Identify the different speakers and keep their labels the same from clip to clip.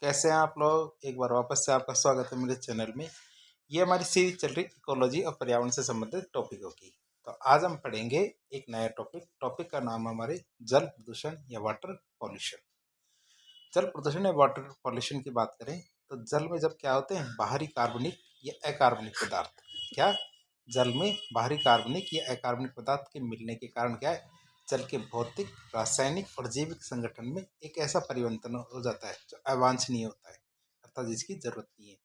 Speaker 1: कैसे हैं आप लोग? एक बार वापस से आपका स्वागत है मेरे चैनल में। ये हमारी सीरीज चल रही इकोलॉजी और पर्यावरण से संबंधित टॉपिकों की। तो आज हम पढ़ेंगे एक नया टॉपिक का नाम है हमारे जल प्रदूषण या वाटर पॉल्यूशन। जल प्रदूषण या वाटर पॉल्यूशन की बात करें तो जल में जब क्या होते हैं बाहरी कार्बनिक या अकार्बनिक पदार्थ, क्या जल में बाहरी कार्बनिक या अकार्बनिक पदार्थ के मिलने के कारण क्या है जल के भौतिक, रासायनिक और जैविक संगठन में एक ऐसा परिवर्तन हो जाता है जो अवांछनीय होता है, अर्थात जिसकी जरूरत नहीं है।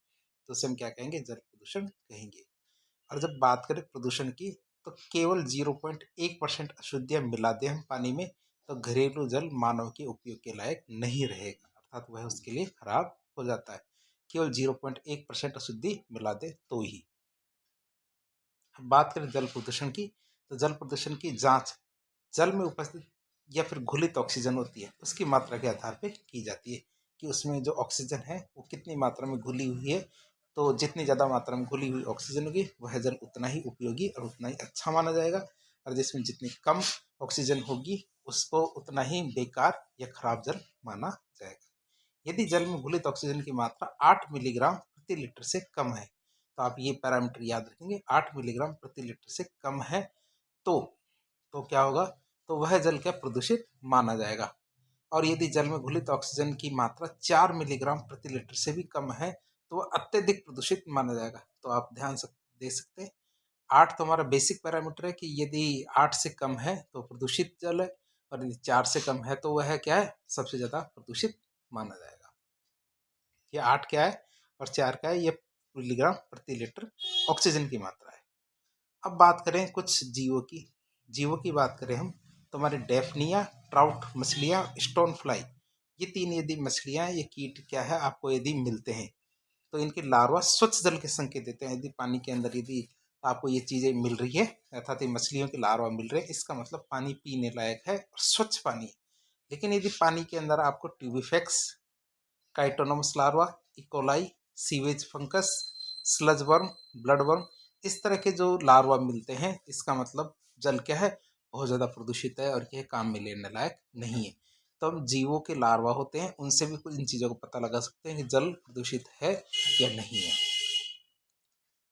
Speaker 1: तो उसे हम क्या कहेंगे? जल प्रदूषण कहेंगे। और जब बात करें प्रदूषण की तो केवल 0.1% अशुद्धियां मिला दें हम पानी में तो घरेलू जल मानव के उपयोग के लायक नहीं रहेगा, अर्थात वह उसके लिए खराब हो जाता है। केवल 0.1% अशुद्धि मिला दे तो ही। अब बात करें जल प्रदूषण की तो जल प्रदूषण की जांच जल में उपस्थित या फिर घुलित ऑक्सीजन होती है उसकी मात्रा के आधार पर की जाती है कि उसमें जो ऑक्सीजन है वो कितनी मात्रा में घुली हुई है। तो जितनी ज़्यादा मात्रा में घुली हुई ऑक्सीजन होगी वह जल उतना ही उपयोगी और उतना ही अच्छा माना जाएगा, और जिसमें जितनी कम ऑक्सीजन होगी उसको उतना ही बेकार या खराब जल माना जाएगा। यदि जल में घुलित ऑक्सीजन की मात्रा 8 मिलीग्राम प्रति लीटर से कम है, तो आप ये पैरामीटर याद रखेंगे, 8 मिलीग्राम प्रति लीटर से कम है तो क्या होगा? तो वह जल क्या प्रदूषित माना जाएगा। और यदि जल में घुलित ऑक्सीजन की मात्रा 4 मिलीग्राम प्रति लीटर से भी कम है तो वह अत्यधिक प्रदूषित माना जाएगा। तो आप ध्यान दे सकते हैं, 8 तो हमारा बेसिक पैरामीटर है कि यदि 8 से कम है तो प्रदूषित जल है, और यदि 4 से कम है तो वह क्या है? सबसे ज़्यादा प्रदूषित माना जाएगा। ये 8 क्या है और 4 क्या है? ये मिलीग्राम प्रति लीटर ऑक्सीजन की मात्रा है। अब बात करें कुछ जीवों की बात करें हम तो हमारे डेफनिया, ट्राउट मछलियाँ, स्टोन फ्लाई, ये 3 यदि मछलियाँ ये कीट क्या है आपको यदि मिलते हैं तो इनके लार्वा स्वच्छ जल के संकेत देते हैं। यदि पानी के अंदर यदि आपको ये चीज़ें मिल रही है अर्थात ये मछलियों के लार्वा मिल रहे हैं, इसका मतलब पानी पीने लायक है और स्वच्छ पानी है। लेकिन यदि पानी के अंदर आपको tubifex, chironomus larva, E coli, sewage fungus, sludge worm, blood worm, इस तरह के जो लार्वा मिलते हैं इसका मतलब जल क्या है? बहुत ज़्यादा प्रदूषित है और यह काम में लेने लायक नहीं है। तो हम जीवों के लार्वा होते हैं उनसे भी कुछ इन चीज़ों को पता लगा सकते हैं कि जल प्रदूषित है या नहीं है।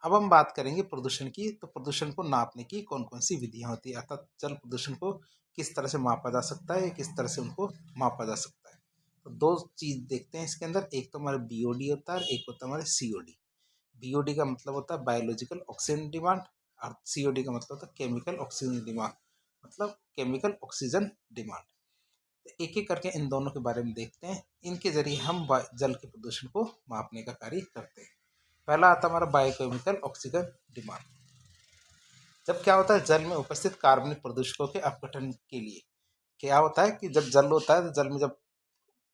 Speaker 1: अब हम बात करेंगे प्रदूषण की, तो प्रदूषण को नापने की कौन कौन सी विधियां होती है, अर्थात जल प्रदूषण को किस तरह से मापा जा सकता है या किस तरह से उनको मापा जा सकता है। तो दो चीज देखते हैं इसके अंदर, एक तो हमारा बीओडी होता है और एक होता है हमारे सीओडी। बीओडी का मतलब होता है बायोलॉजिकल ऑक्सीजन डिमांड और सीओडी का मतलब होता है केमिकल ऑक्सीजन डिमांड, मतलब केमिकल ऑक्सीजन डिमांड। तो एक एक करके इन दोनों के बारे में देखते हैं, इनके जरिए हम जल के प्रदूषण को मापने का कार्य करते हैं। पहला आता है हमारा बायोकेमिकल ऑक्सीजन डिमांड। जब क्या होता है जल में उपस्थित कार्बनिक प्रदूषकों के अपघटन के लिए क्या होता है कि जब जल होता है तो जल में जब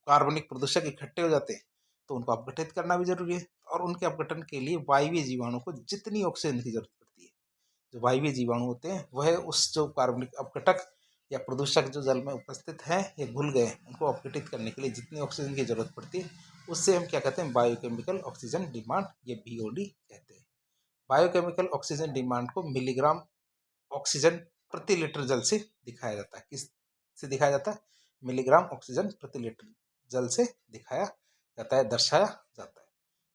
Speaker 1: कार्बनिक प्रदूषक इकट्ठे हो जाते हैं तो उनको अपघटित करना भी जरूरी है, और उनके अपघटन के लिए वायवीय जीवाणु को जितनी ऑक्सीजन की जरूरत पड़ती है, जो वायवीय जीवाणु होते हैं वह उस जो कार्बनिक अपघटक या प्रदूषक जो जल में उपस्थित हैं या घुल गए उनको अपघटित करने के लिए जितनी ऑक्सीजन की जरूरत पड़ती है उससे हम क्या कहते हैं? बायोकेमिकल ऑक्सीजन डिमांड या बीओडी कहते हैं। बायोकेमिकल ऑक्सीजन डिमांड को मिलीग्राम ऑक्सीजन प्रति लीटर जल से दिखाया जाता है। किस से दिखाया जाता है? मिलीग्राम ऑक्सीजन प्रति लीटर जल से दिखाया जाता है, दर्शाया जाता है।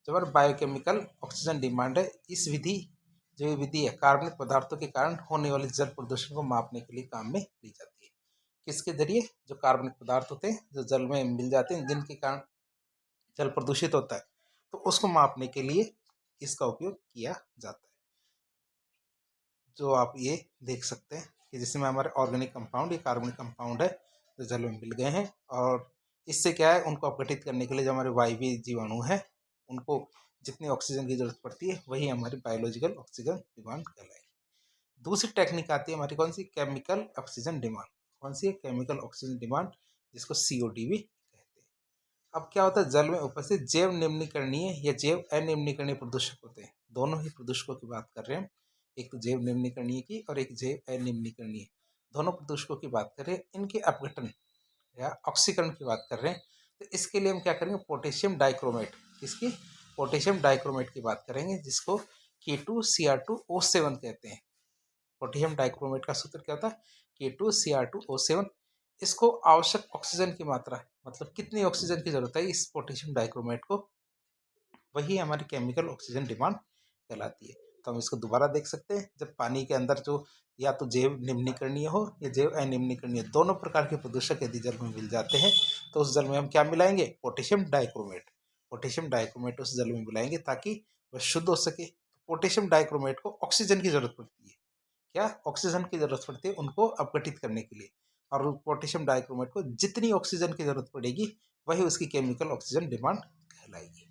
Speaker 1: जो हमारा बायोकेमिकल ऑक्सीजन डिमांड है, इस विधि जो ये विधि है कार्बनिक पदार्थों के कारण होने वाले जल प्रदूषण को मापने के लिए काम में ली जाती है। किसके जरिए? जो कार्बनिक पदार्थ होते हैं जो जल में मिल जाते हैं जिनके कारण जल प्रदूषित होता है, तो उसको मापने के लिए इसका उपयोग किया जाता है। जो आप ये देख सकते हैं कि जिसमें हमारे ऑर्गेनिक कंपाउंड या कार्बनिक कंपाउंड है जो जल में मिल गए हैं, और इससे क्या है उनको अपघटित करने के लिए जो हमारे वायवीय जीवाणु हैं उनको जितनी ऑक्सीजन की जरूरत पड़ती है वही हमारी बायोलॉजिकल ऑक्सीजन डिमांड कहलाएगी। दूसरी टेक्निक आती है हमारी कौन सी? Chemical oxygen demand. कौन सी है? केमिकल ऑक्सीजन डिमांड, जिसको सीओडी भी कहते हैं। अब क्या होता है जल में उपस्थित जैव निम्नीकरणीय या जैव अनिम्नीकरणीय प्रदूषक होते हैं, दोनों ही प्रदूषकों की बात कर रहे हैं। एक तो जैव निम्नीकरणीय की और एक जैव अनिम्नीकरणीय, दोनों प्रदूषकों की बात कर रहे हैं। इनके अपघटन या ऑक्सीकरण की बात कर रहे हैं, तो इसके लिए हम क्या करेंगे? पोटेशियम डाइक्रोमेट, इसकी पोटेशियम डाइक्रोमेट की बात करेंगे जिसको K2Cr2O7 कहते हैं। पोटेशियम डाइक्रोमेट का सूत्र क्या होता है? K2Cr2O7। इसको आवश्यक ऑक्सीजन की मात्रा, मतलब कितनी ऑक्सीजन की जरूरत है इस पोटेशियम डाइक्रोमेट को, वही हमारी केमिकल ऑक्सीजन डिमांड कहलाती है। तो हम इसको दोबारा देख सकते हैं। जब पानी के अंदर जो या तो जैव निम्नीकरणीय हो या जैव अनिम्नीकरणीय, दोनों प्रकार के प्रदूषक यदि जल में मिल जाते हैं तो उस जल में हम क्या मिलाएंगे, पोटेशियम डाइक्रोमेट। पोटेशियम डाइक्रोमेट उस जल में मिलाएंगे ताकि वह शुद्ध हो सके। पोटेशियम डाइक्रोमेट को ऑक्सीजन की जरूरत पड़ती है। क्या ऑक्सीजन की जरूरत पड़ती है उनको अपघटित करने के लिए, और पोटेशियम डाइक्रोमेट को जितनी ऑक्सीजन की जरूरत पड़ेगी वही उसकी केमिकल ऑक्सीजन डिमांड कहलाएगी।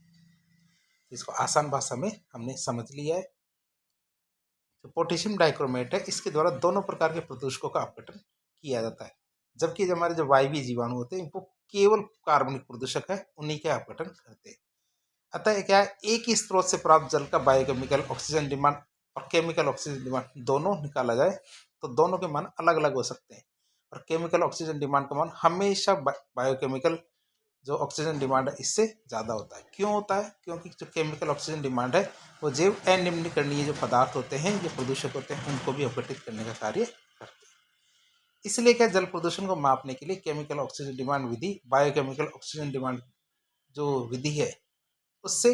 Speaker 1: इसको आसान भाषा में हमने समझ लिया है। तो पोटेशियम डाइक्रोमेट है, इसके द्वारा दोनों प्रकार के प्रदूषकों का अपघटन किया जाता है, जबकि जो हमारे जो वायवीय जीवाणु होते हैं वो केवल कार्बनिक प्रदूषक है, उन्हीं का अपघटन करते हैं। अतः क्या है, एक ही स्रोत से प्राप्त जल का बायोकेमिकल ऑक्सीजन डिमांड और केमिकल ऑक्सीजन डिमांड दोनों निकाला जाए तो दोनों के मान अलग अलग हो सकते हैं, और केमिकल ऑक्सीजन डिमांड का मान हमेशा बायोकेमिकल जो ऑक्सीजन डिमांड है इससे ज़्यादा होता है। क्यों होता है, क्योंकि जो केमिकल ऑक्सीजन डिमांड है वो जैव अनिम्नीकरणीय जो पदार्थ होते हैं, जो प्रदूषक होते हैं, उनको भी अपघटित करने का कार्य करते हैं। इसलिए क्या, जल प्रदूषण को मापने के लिए केमिकल ऑक्सीजन डिमांड विधि बायोकेमिकल ऑक्सीजन डिमांड जो विधि है उससे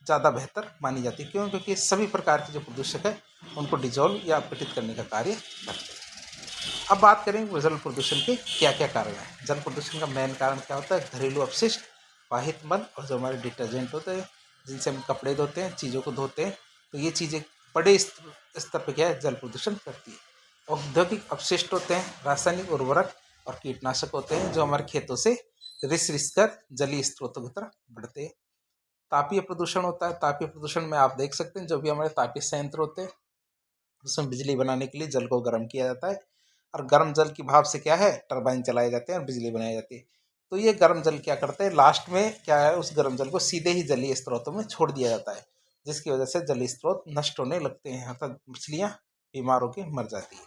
Speaker 1: ज़्यादा बेहतर मानी जाती है। क्यों, क्योंकि सभी प्रकार के जो प्रदूषक है उनको डिजोल्व या अपघटित करने का कार्य करते हैं। अब बात करें जल प्रदूषण के क्या क्या कारण हैं। जल प्रदूषण का मेन कारण क्या होता है, घरेलू अपशिष्ट, वाहित मल और जो हमारे डिटर्जेंट होते हैं जिनसे हम कपड़े धोते हैं, चीज़ों को धोते हैं, तो ये चीज़ें बड़े स्तर पर क्या है जल प्रदूषण करती है। औद्योगिक अपशिष्ट होते हैं, रासायनिक उर्वरक और कीटनाशक होते हैं जो हमारे खेतों से रिस रिस कर जलीय स्रोतों की तरफ बढ़ते हैं। तापीय प्रदूषण होता है। तापीय प्रदूषण में आप देख सकते हैं जो भी हमारे तापीय संयंत्र होते हैं उसमें बिजली बनाने के लिए जल को गर्म किया जाता है, और गर्म जल की भाप से क्या है टरबाइन चलाए जाते हैं और बिजली बनाई जाती है। तो ये गर्म जल क्या करते हैं, लास्ट में क्या है उस गर्म जल को सीधे ही जलीय स्रोतों में छोड़ दिया जाता है, जिसकी वजह से जलीय स्रोत नष्ट होने लगते हैं, अर्थात मछलियाँ बीमार होकर मर जाती है।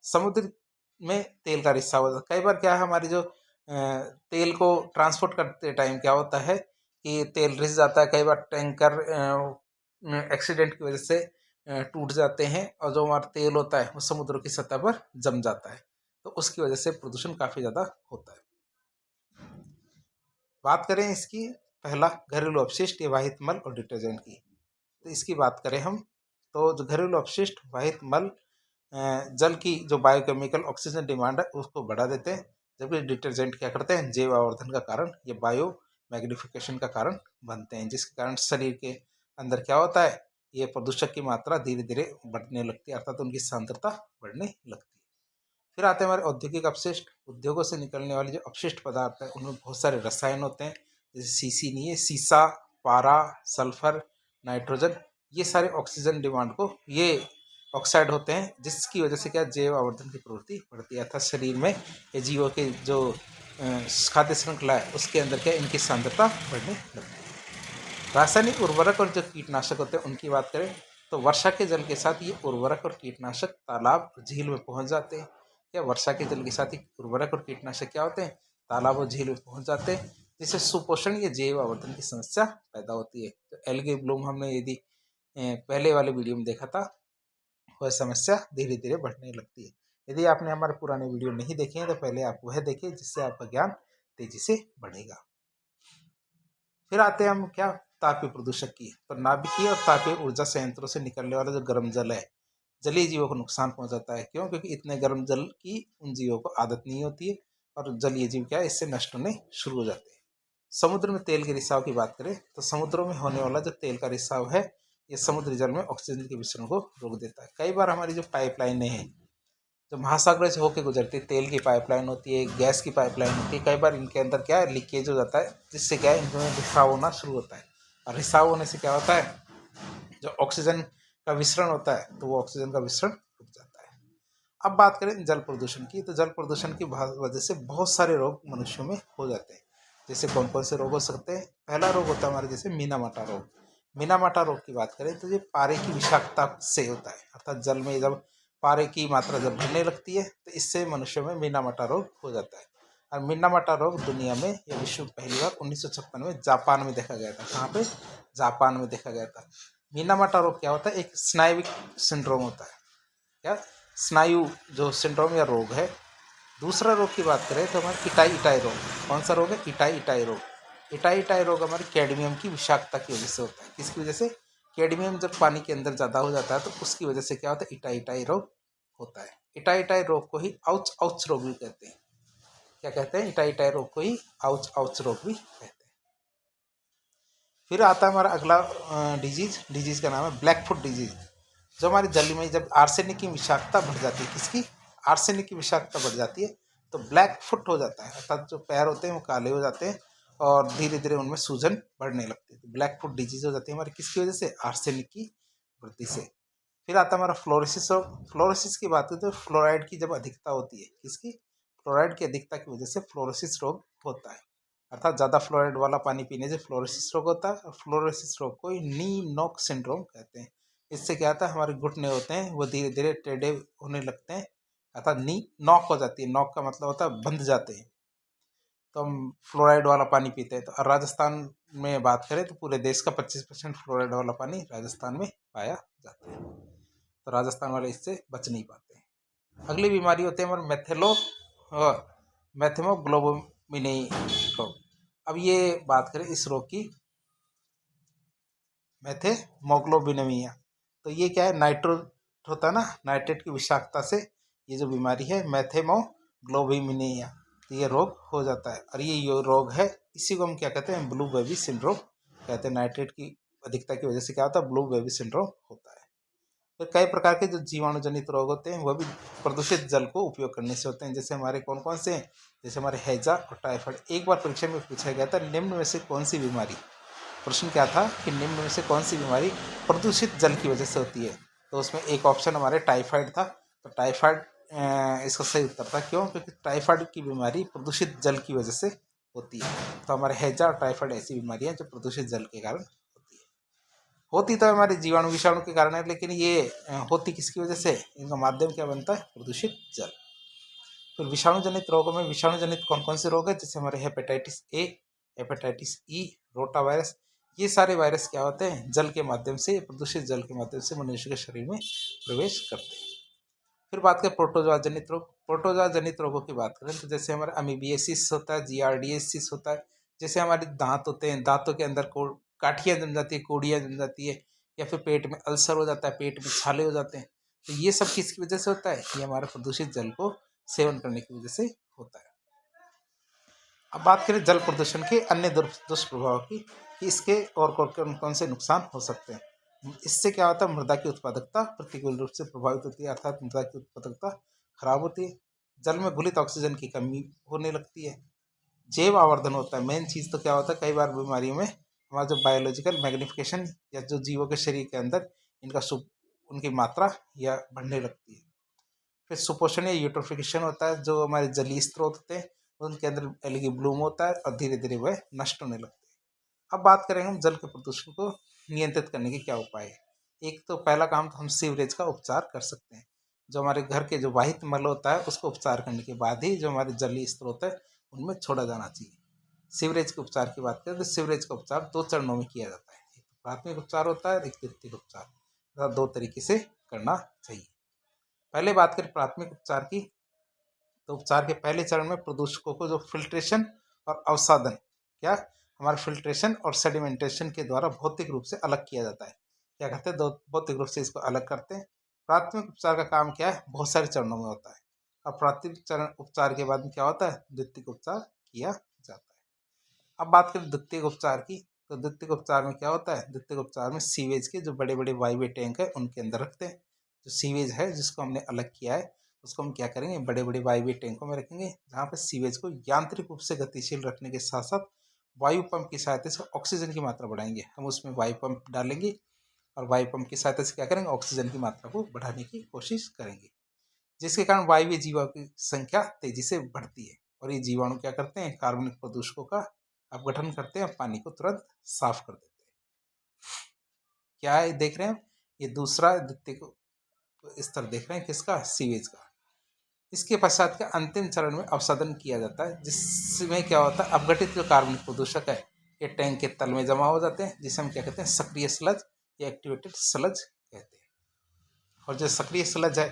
Speaker 1: समुद्र में तेल का रिसाव होता है। कई बार क्या है हमारी जो तेल को ट्रांसपोर्ट करते टाइम क्या होता है कि तेल रिस जाता है। कई बार टैंकर एक्सीडेंट की वजह से टूट जाते हैं और जो हमारा तेल होता है वो समुद्र की सतह पर जम जाता है, तो उसकी वजह से प्रदूषण काफ़ी ज़्यादा होता है। बात करें इसकी, पहला घरेलू अपशिष्ट या वाहित मल और डिटर्जेंट की, तो इसकी बात करें हम, तो जो घरेलू अपशिष्ट वाहित मल जल की जो बायोकेमिकल ऑक्सीजन डिमांड है उसको बढ़ा देते हैं, जबकि डिटर्जेंट क्या करते हैं जैव आवर्धन का कारण, ये बायो मैग्निफिकेशन का कारण बनते हैं, जिसके कारण शरीर के अंदर क्या होता है, ये प्रदूषक की मात्रा धीरे धीरे बढ़ने लगती है, अर्थात उनकी सांद्रता बढ़ने लगती है। फिर आते हैं हमारे औद्योगिक अपशिष्ट। उद्योगों से निकलने वाले जो अपशिष्ट पदार्थ है उनमें बहुत सारे रसायन होते हैं, जैसे सीसी नहीं है, सीसा, पारा, सल्फर, नाइट्रोजन, ये सारे ऑक्सीजन डिमांड को ये ऑक्साइड होते हैं, जिसकी वजह से क्या जैव आवर्धन की प्रवृत्ति बढ़ती है, अर्थात शरीर में ये जीवों के जो खाद्य श्रृंखला है उसके अंदर क्या इनकी सांद्रता बढ़ने लगती है। रासायनिक उर्वरक और जो कीटनाशक होते हैं उनकी बात करें तो वर्षा के जल के साथ ये उर्वरक और कीटनाशक तालाब और झील में पहुंच जाते हैं। क्या वर्षा के जल के साथ ही उर्वरक और कीटनाशक क्या होते हैं, तालाब और झील में पहुंच जाते हैं, जिससे सुपोषण या जैव आवर्धन की समस्या पैदा होती है। तो एल्गे ब्लूम हमने यदि पहले वाले वीडियो में देखा था, वह समस्या धीरे धीरे बढ़ने लगती है। यदि आपने हमारे पुराने वीडियो नहीं देखे हैं तो पहले आप वह देखिए, जिससे आपका ज्ञान तेजी से बढ़ेगा। फिर आते हैं हम क्या, तापीय प्रदूषक की। तो नाभिकीय और तापीय ऊर्जा संयंत्रों से निकलने वाला जो गर्म जल है जलीय जीवों को नुकसान पहुंचाता है। क्यों, क्योंकि इतने गर्म जल की उन जीवों को आदत नहीं होती है और जलीय जीव क्या है इससे नष्ट होने शुरू हो जाते हैं। समुद्र में तेल के रिसाव की बात करें तो समुद्रों में होने वाला जो तेल का रिसाव है ये समुद्री जल में ऑक्सीजन के मिश्रण को रोक देता है। कई बार हमारी जो पाइपलाइनें हैं जो महासागर से होकर गुजरती है, तेल की पाइपलाइन होती है, गैस की पाइपलाइन होती है, कई बार इनके अंदर क्या है लीकेज हो जाता है, जिससे क्या है इनमें रिसाव होना शुरू होता है, और रिसाव होने से क्या होता है जो ऑक्सीजन का विसरण होता है तो वो ऑक्सीजन का विसरण रुक जाता है। अब बात करें जल प्रदूषण की, तो जल प्रदूषण की वजह से बहुत सारे रोग मनुष्यों में हो जाते हैं। जैसे कौन कौन से रोग हो सकते हैं, पहला रोग होता है हमारे जैसे मीनामाटा रोग। मीनामाटा रोग की बात करें तो ये पारे की विषाक्तता से होता है, अर्थात जल में जब पारे की मात्रा जब बढ़ने लगती है तो इससे मनुष्यों में मीनामाटा रोग हो जाता है। और मीनामाटा रोग दुनिया में या विश्व में पहली बार 1956 में जापान में देखा गया था। कहाँ पे, जापान में देखा गया था। मीनामाटा रोग क्या होता है, एक स्नायुविक सिंड्रोम होता है। क्या, स्नायु जो सिंड्रोम या रोग है दूसरा रोग की बात करें तो हमारे इटाई इटाई रोग। कौन सा रोग है? इटाई इटाई रोग। इटाई इटाई रोग हमारे कैडमियम की विषाक्तता की वजह से होता है। किसकी वजह से? कैडमियम जब पानी के अंदर ज़्यादा हो जाता है तो उसकी वजह से क्या होता है? इटाई इटाई रोग होता है। इटाई इटाई रोग को ही आउच आउच रोग भी कहते हैं। क्या कहते हैं? इटाई इटाई रोग को ही आउच आउच रोग भी कहते हैं। फिर आता है हमारा अगला डिजीज का नाम है ब्लैक फुट डिजीज। जो हमारी जल में जब आर्सेनिक की विषाक्तता बढ़ जाती है, किसकी? आर्सेनिक की विषाक्तता बढ़ जाती है तो ब्लैक फुट हो जाता है, अर्थात जो पैर होते हैं वो काले हो जाते हैं और धीरे धीरे उनमें सूजन बढ़ने लगती है। तो ब्लैक फुट डिजीज हो जाती है हमारी किसकी वजह से? आर्सेनिक की वृद्धि से। फिर आता है हमारा फ्लोरोसिस रोग। फ्लोरोसिस की बात करें तो फ्लोराइड की जब अधिकता होती है, किसकी? फ्लोराइड की अधिकता की वजह से फ्लोरोसिस रोग होता है, अर्थात ज़्यादा फ्लोराइड वाला पानी पीने से फ्लोरोसिस रोग होता है। और फ्लोरोसिस रोग को नी नॉक सिंड्रोम कहते हैं। इससे क्या होता है? हमारे घुटने होते हैं वो धीरे धीरे टेढ़े होने लगते हैं, अर्थात नी नॉक हो जाती है। नॉक का मतलब होता है बंध जाते हैं। तो हम फ्लोराइड वाला पानी पीते हैं। तो राजस्थान में बात करें तो पूरे देश का 25% फ्लोराइड वाला पानी राजस्थान में पाया जाता है। तो राजस्थान वाले इससे बच नहीं पाते हैं। अगली बीमारी होती है हमारे मैथेमोग्लोबिनी रोग। अब ये बात करें इस रोग की, मैथेमोग्लोबिनेमिया, तो ये क्या है? नाइट्रोट होता है ना, नाइट्रेट की विषाक्तता से ये जो बीमारी है मैथेमोग्लोबिनेमिया, तो ये रोग हो जाता है। और ये रोग है, इसी को हम क्या कहते हैं? ब्लू बेबी सिंड्रोम कहते हैं। नाइट्रेट की अधिकता की वजह से क्या होता है? ब्लू बेबी सिंड्रोम होता है। फिर कई प्रकार के जो जीवाणु जनित रोग होते हैं वह भी प्रदूषित जल को उपयोग करने से होते हैं। जैसे हमारे कौन कौन से हैं? जैसे हमारे हैजा और टाइफाइड। एक बार परीक्षा में पूछा गया था निम्न में से कौन सी बीमारी, प्रश्न क्या था कि निम्न में से कौन सी बीमारी प्रदूषित जल की वजह से होती है? तो उसमें एक ऑप्शन हमारे टाइफाइड था। तो टाइफाइड इसका सही उत्तर था। क्यों? क्योंकि टाइफाइड की बीमारी प्रदूषित जल की वजह से होती है। तो हमारे हैजा और टाइफाइड ऐसी बीमारियां जो प्रदूषित जल के कारण होती है। होती तो हमारे जीवाणु विषाणु के कारण है, लेकिन ये होती किसकी वजह से? इनका माध्यम क्या बनता है? प्रदूषित जल। फिर विषाणु जनित रोगों में विषाणु जनित कौन कौन से रोग है? जैसे हमारे hepatitis A, hepatitis E, rota virus. ये सारे वायरस क्या होते हैं? जल के माध्यम से, प्रदूषित जल के माध्यम से मनुष्य के शरीर में प्रवेश करते हैं। फिर बात करें प्रोटोजोआ जनित रोग। प्रोटोजोआ जनित रोगों की बात करें तो जैसे हमारे अमीबियासिस होता है, जियार्डियासिस होता है। जैसे हमारे दांत होते हैं, दांतों के अंदर काठियाँ जम जाती है, कोड़ियाँ जम जाती है, या फिर पेट में अल्सर हो जाता है, पेट में छाले हो जाते हैं। तो ये सब किसकी वजह से होता है? ये हमारे प्रदूषित जल को सेवन करने की वजह से होता है। अब बात करें जल प्रदूषण के अन्य दुष्प्रभाव की, कि इसके और कौन कौन से नुकसान हो सकते हैं। इससे क्या होता है? मृदा की उत्पादकता प्रतिकूल रूप से प्रभावित होती है, अर्थात मृदा की उत्पादकता खराब होती है। जल में घुलित ऑक्सीजन की कमी होने लगती है। जैव आवर्धन होता है। मेन चीज़ तो क्या होता है? कई बार बीमारियों में हमारा जो बायोलॉजिकल मैग्निफिकेशन, या जो जीवों के शरीर के अंदर इनका उनकी मात्रा या बढ़ने लगती है। फिर सुपोषण या यूट्रोफिकेशन होता है। जो हमारे जलीय स्रोत होते हैं उनके अंदर एलगी ब्लूम होता है और धीरे धीरे वह नष्ट होने लगते हैं। अब बात करेंगे हम जल के प्रदूषण को नियंत्रित करने के क्या उपाय है। एक तो पहला काम तो हम सीवरेज का उपचार कर सकते हैं। जो हमारे घर के जो वाहित मल होता है उसको उपचार करने के बाद ही जो हमारे जलीय स्रोत है उनमें छोड़ा जाना चाहिए। सीवरेज के उपचार की बात करें तो सीवरेज का उपचार 2 चरणों में किया जाता है। एक प्राथमिक उपचार होता है, एक द्वितीयक उपचार। 2 तरीके से करना चाहिए। पहले बात करें प्राथमिक उपचार की, तो उपचार के पहले चरण में प्रदूषकों को जो फिल्ट्रेशन और अवसादन, क्या हमारे फिल्ट्रेशन और सेडिमेंटेशन के द्वारा भौतिक रूप से अलग किया जाता है। क्या कहते हैं? दो भौतिक रूप से इसको अलग करते हैं। प्राथमिक उपचार का काम क्या है? बहुत सारे चरणों में होता है। और प्राथमिक चरण उपचार के बाद में क्या होता है? द्वितीयक उपचार किया जाता है। अब बात करें द्वितीयक उपचार की, तो द्वितीयक उपचार में क्या होता है? द्वितीयक उपचार में सीवेज के जो बड़े बड़े वायवीय टैंक है उनके अंदर रखते हैं। जो सीवेज है जिसको हमने अलग किया है उसको हम क्या करेंगे? बड़े बड़े वायवीय टैंकों में रखेंगे, जहाँ पर सीवेज को यांत्रिक रूप से गतिशील रखने के साथ साथ वायु पंप की सहायता से ऑक्सीजन की मात्रा बढ़ाएंगे। हम उसमें वायु पंप डालेंगे और वायु पंप की सहायता से क्या करेंगे? ऑक्सीजन की मात्रा को बढ़ाने की कोशिश करेंगे, जिसके कारण वायवीय जीवाणु की संख्या तेजी से बढ़ती है। और ये जीवाणु क्या करते हैं? कार्बनिक प्रदूषकों का अपघटन करते हैं, पानी को तुरंत साफ कर देते हैं। क्या है देख रहे हैं? ये दूसरा द्वितीयक स्तर देख रहे हैं, किसका? सीवेज का। इसके पश्चात के अंतिम चरण में अवसादन किया जाता है, जिसमें क्या होता है? अपघटित जो कार्बनिक प्रदूषक है ये टैंक के तल में जमा हो जाते हैं, जिसे हम क्या कहते हैं? सक्रिय स्लज या एक्टिवेटेड स्लज कहते हैं। और जो सक्रिय स्लज है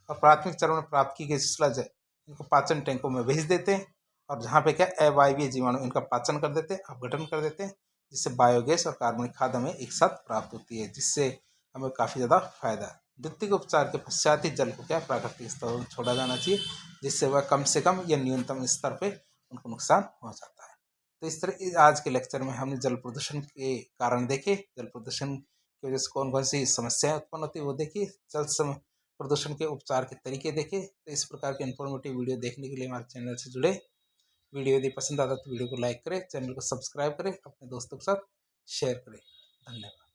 Speaker 1: और प्राथमिक चरण में प्राप्त की गई स्लज है, इनको पाचन टैंकों में भेज देते हैं और जहाँ पे क्या अवायवीय जीवाणु इनका पाचन कर देते हैं, अपघटन कर देते हैं, जिससे बायोगैस और कार्बनिक खाद हमें एक साथ प्राप्त होती है, जिससे हमें काफ़ी ज़्यादा फायदा है। द्वितीयक उपचार के पश्चात ही जल को क्या प्राकृतिक स्तर पर छोड़ा जाना चाहिए, जिससे वह कम से कम या न्यूनतम स्तर पे उनको नुकसान हो जाता है। तो इस तरह आज के लेक्चर में हमने जल प्रदूषण के कारण देखे, जल प्रदूषण की वजह से कौन कौन सी समस्याएं उत्पन्न होती है वो देखी, प्रदूषण के उपचार के तरीके देखे। तो इस प्रकार के इन्फॉर्मेटिव वीडियो देखने के लिए हमारे चैनल से जुड़े। वीडियो यदि पसंद आता तो वीडियो को लाइक करें, चैनल को सब्सक्राइब करें, अपने दोस्तों के साथ शेयर करें। धन्यवाद।